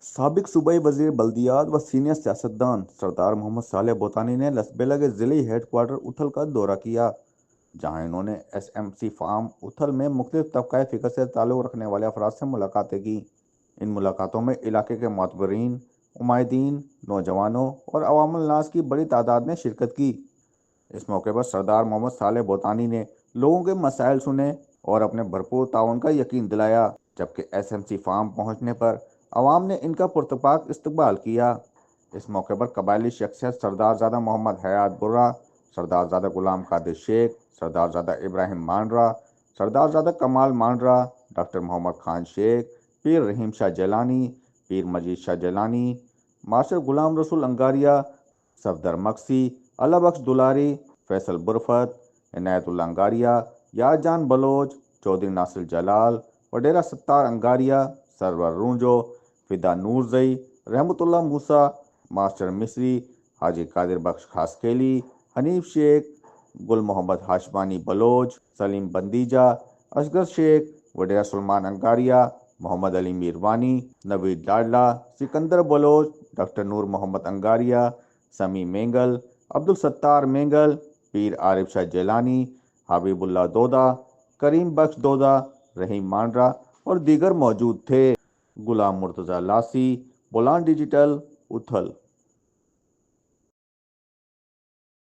سابق صوبائی وزیر بلدیات و سینئر سیاستدان سردار محمد صالح بوتانی نے لسبیلا کے ضلعی ہیڈ کوارٹر اتھل کا دورہ کیا، جہاں انہوں نے S M C form Uthal میں مختلف طبقۂ فکر سے تعلق رکھنے والے افراد سے ملاقاتیں کی۔ ان ملاقاتوں میں علاقے کے معتبرین، عمائدین، نوجوانوں اور عوام الناس کی بڑی تعداد نے شرکت کی۔ اس موقع پر سردار محمد صالح بوتانی نے لوگوں کے مسائل سنے اور اپنے بھرپور تعاون کا یقین دلایا، جبکہ ایس ایم سی فارم پہنچنے پر عوام نے ان کا پرتپاک استقبال کیا۔ اس موقع پر قبائلی شخصیت سردار زادہ محمد حیات برہ، سردار زادہ غلام قادر شیخ، سردار زادہ ابراہیم مانڈرا، سردار زادہ کمال مانڈرا، ڈاکٹر محمد خان شیخ، پیر رحیم شاہ جیلانی، پیر مجید شاہ جیلانی، ماسٹر غلام رسول انگاریہ، صفدر مکسی، اللہ بخش دلاری، فیصل برفت، عنایت اللہ انگاریہ، یار جان بلوچ، چودھری ناصر جلال، وڈیرا ستار انگاریہ، سرور رونجو، فدا نورزئی، رحمت اللہ موسیٰ، ماسٹر مصری، حاجی قادر بخش خاسکیلی، حنیف شیخ، گل محمد ہاشمانی بلوچ، سلیم بندیجہ، اصغر شیخ، وڈیرا سلمان انگاریہ، محمد علی میروانی، نوید ڈاڈلہ، سکندر بلوچ، ڈاکٹر نور محمد انگاریہ، سمی مینگل، عبدالستار مینگل، پیر عارف شاہ جیلانی، حبیب اللہ دودہ، کریم بخش دودہ، رحیم مانڈرا اور دیگر موجود تھے۔ غلام مرتضیٰ لاسی، بولان ڈیجیٹل، اتھل۔